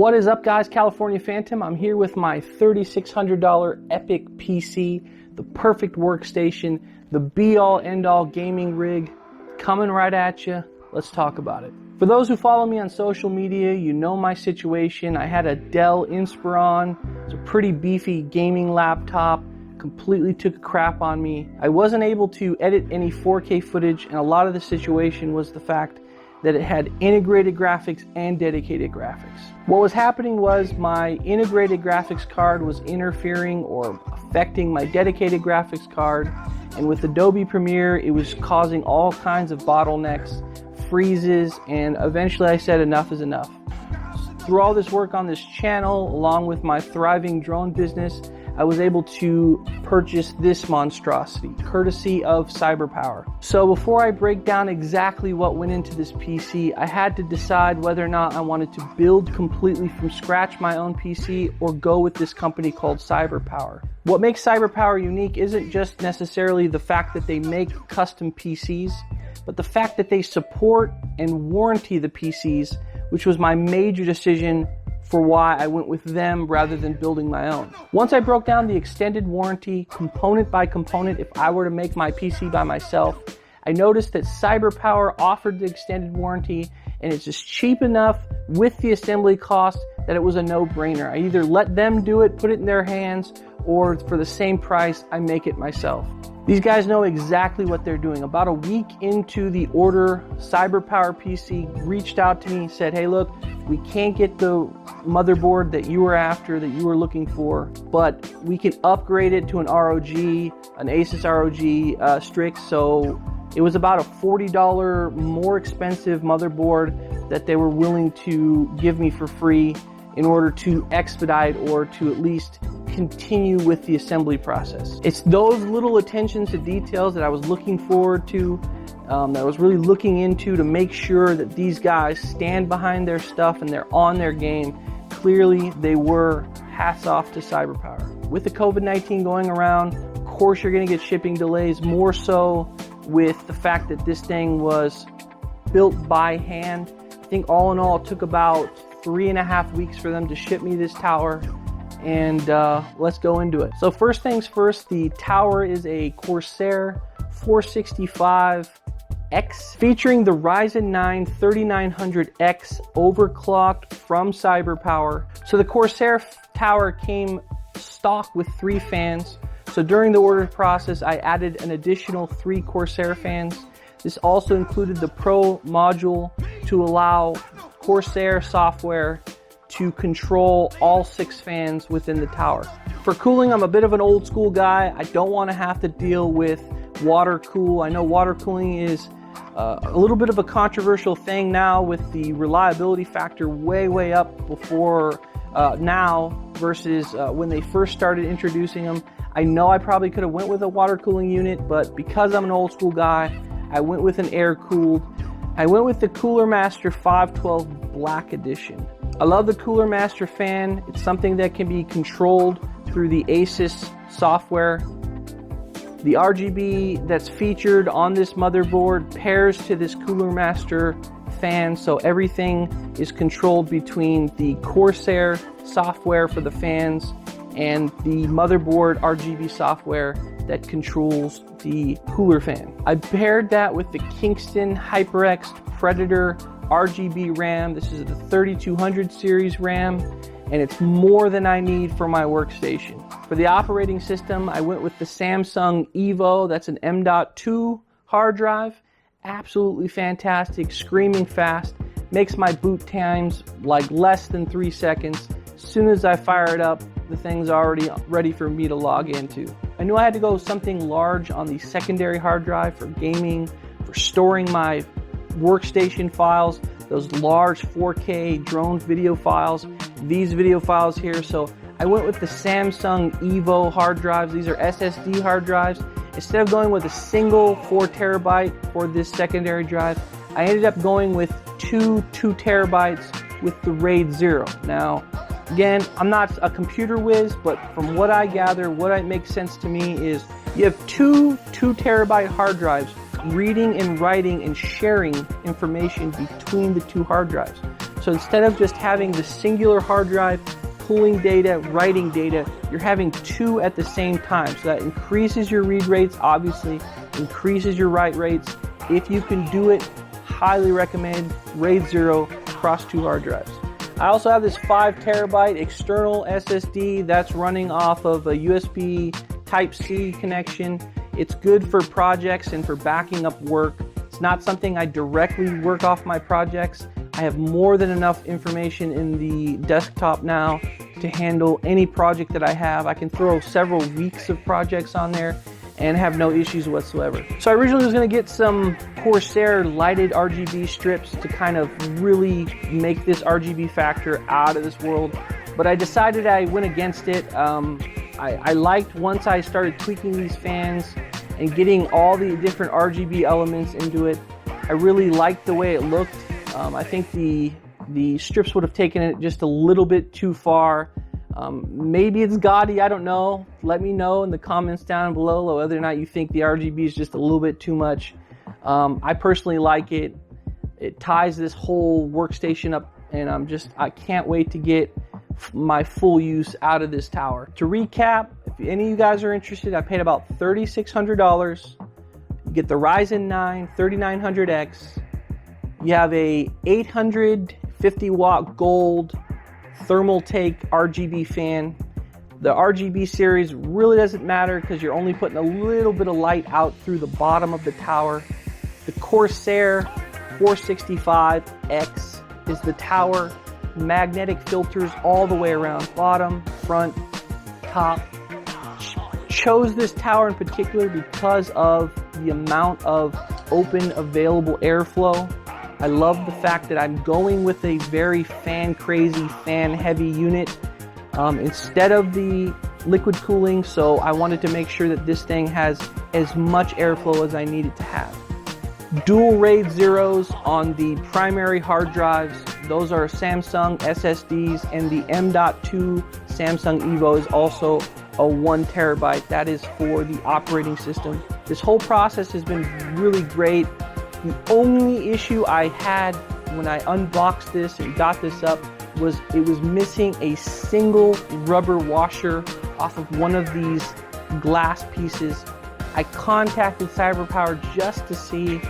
What is up, guys? California Phantom. I'm here with my $3,600 Epic PC, the perfect workstation, the be-all, end-all gaming rig, coming right at you. Let's talk about it. For those who follow me on social media, you know my situation. I had a Dell Inspiron. It's a pretty beefy gaming laptop. Completely took a crap on me. I wasn't able to edit any 4K footage, and a lot of the situation was the fact that it had integrated graphics and dedicated graphics. What was happening was my integrated graphics card was interfering or affecting my dedicated graphics card, and with Adobe Premiere it was causing all kinds of bottlenecks, freezes, and eventually I said enough is enough. Through all this work on this channel, along with my thriving drone business, I was able to purchase this monstrosity, courtesy of CyberPower. So before I break down exactly what went into this PC, I had to decide whether or not I wanted to build completely from scratch my own PC or go with this company called CyberPower. What makes CyberPower unique isn't just necessarily the fact that they make custom PCs, but the fact that they support and warranty the PCs, which was my major decision for why I went with them rather than building my own. Once I broke down the extended warranty component by component, if I were to make my PC by myself, I noticed that CyberPower offered the extended warranty, and it's just cheap enough with the assembly cost that it was a no-brainer. I either let them do it, put it in their hands, or for the same price, I make it myself. These guys know exactly what they're doing. About a week into the order, CyberPower PC reached out to me and said, hey look, we can't get the motherboard that you were after, that you were looking for, but we can upgrade it to an ROG, an ASUS ROG Strix. So it was about a $40 more expensive motherboard that they were willing to give me for free in order to expedite or to at least continue with the assembly process. It's those little attentions to details that I was looking forward to, that I was really looking into to make sure that these guys stand behind their stuff and they're on their game. Clearly they were. Hats off to CyberPower. With the COVID-19 going around, of course you're gonna get shipping delays, more so with the fact that this thing was built by hand. I think all in all it took about 3.5 weeks for them to ship me this tower. And let's go into it. So first things first, the tower is a Corsair 465X featuring the Ryzen 9 3900X overclocked from CyberPower. So the Corsair tower came stock with 3 fans. So during the order process, I added an additional 3 Corsair fans. This also included the Pro module to allow Corsair software to control all 6 fans within the tower. For cooling, I'm a bit of an old school guy. I don't want to have to deal with water cool. I know water cooling is a little bit of a controversial thing now with the reliability factor way up before now versus when they first started introducing them. I know I probably could have went with a water cooling unit, but because I'm an old school guy, I went with an air cooled. I went with the COOLERMASTER 512 Black Edition. I love the COOLERMASTER fan. It's something that can be controlled through the ASUS software. The RGB that's featured on this motherboard pairs to this COOLERMASTER fan, so everything is controlled between the Corsair software for the fans and the motherboard RGB software that controls the cooler fan. I paired that with the Kingston HyperX Predator RGB RAM. This is the 3200 series RAM, and it's more than I need for my workstation. For the operating system, I went with the Samsung Evo. That's an M.2 hard drive. Absolutely fantastic, screaming fast. Makes my boot times like less than 3 seconds. As soon as I fire it up, the thing's already ready for me to log into. I knew I had to go with something large on the secondary hard drive for gaming, for storing my workstation files, those large 4K drone video files, these video files here. So I went with the Samsung Evo hard drives. These are SSD hard drives. Instead of going with a single 4 terabyte for this secondary drive, I ended up going with two 2 terabytes with the RAID 0. Now, again, I'm not a computer whiz, but from what I gather, what makes sense to me is you have two 2 terabyte hard drives reading and writing and sharing information between the 2 hard drives. So instead of just having the singular hard drive pulling data, writing data, you're having two at the same time. So that increases your read rates, obviously, increases your write rates. If you can do it, highly recommend RAID 0 across two hard drives. I also have this 5 terabyte external SSD that's running off of a USB Type-C connection. It's good for projects and for backing up work. It's not something I directly work off my projects. I have more than enough information in the desktop now to handle any project that I have. I can throw several weeks of projects on there and have no issues whatsoever. So I originally was going to get some Corsair lighted RGB strips to kind of really make this RGB factor out of this world, but I decided I went against it. I liked, once I started tweaking these fans and getting all the different RGB elements into it, I really liked the way it looked. I think the strips would have taken it just a little bit too far. Maybe it's gaudy, I don't know. Let me know in the comments down below whether or not you think the RGB is just a little bit too much. I personally like it. It ties this whole workstation up, and I can't wait to get my full use out of this tower. To recap, if any of you guys are interested, I paid about $3,600. You get the Ryzen 9 3900X. You have a 850 watt gold ThermalTake RGB fan. The RGB series really doesn't matter because you're only putting a little bit of light out through the bottom of the tower. The Corsair 465X is the tower. Magnetic filters all the way around, bottom, front, top. Chose this tower in particular because of the amount of open available airflow. I love the fact that I'm going with a very fan crazy, fan heavy unit instead of the liquid cooling, so I wanted to make sure that this thing has as much airflow as I need it to have. Dual RAID zeros on the primary hard drives. Those are Samsung SSDs, and the M.2 Samsung Evo is also a 1 terabyte. That is for the operating system. This whole process has been really great. The only issue I had when I unboxed this and got this up was it was missing a single rubber washer off of one of these glass pieces. I contacted CyberPower just to see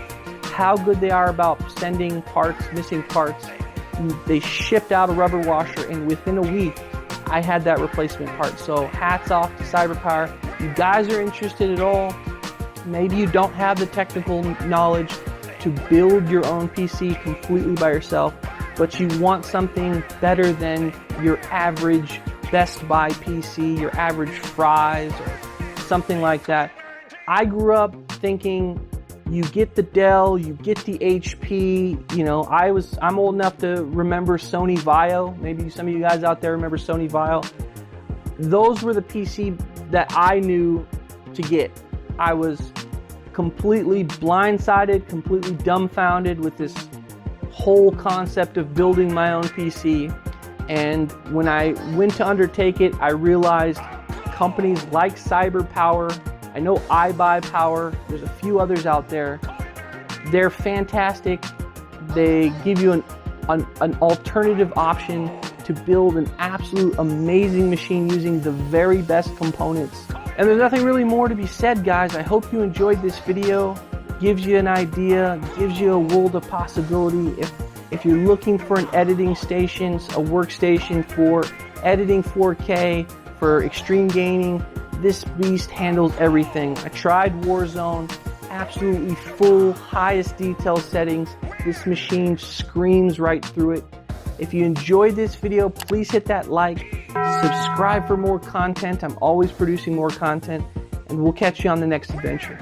how good they are about sending parts, missing parts. They shipped out a rubber washer, and within a week I had that replacement part. So hats off to CyberPower. If you guys are interested at all, maybe you don't have the technical knowledge to build your own PC completely by yourself, but you want something better than your average Best Buy PC, your average Fry's or something like that. I grew up thinking you get the Dell, you get the HP, you know, I'm old enough to remember Sony Vaio. Maybe some of you guys out there remember Sony Vaio. Those were the PC that I knew to get. I was completely blindsided, completely dumbfounded with this whole concept of building my own PC. And when I went to undertake it, I realized companies like CyberPower, I know iBuyPower, there's a few others out there, they're fantastic. They give you an alternative option to build an absolute amazing machine using the very best components. And there's nothing really more to be said, guys. I hope you enjoyed this video. Gives you an idea, gives you a world of possibility. If you're looking for an editing station, a workstation for editing 4K, for extreme gaming, this beast handles everything. I tried Warzone, absolutely full, highest detail settings. This machine screams right through it. If you enjoyed this video, please hit that like, subscribe for more content. I'm always producing more content, and we'll catch you on the next adventure.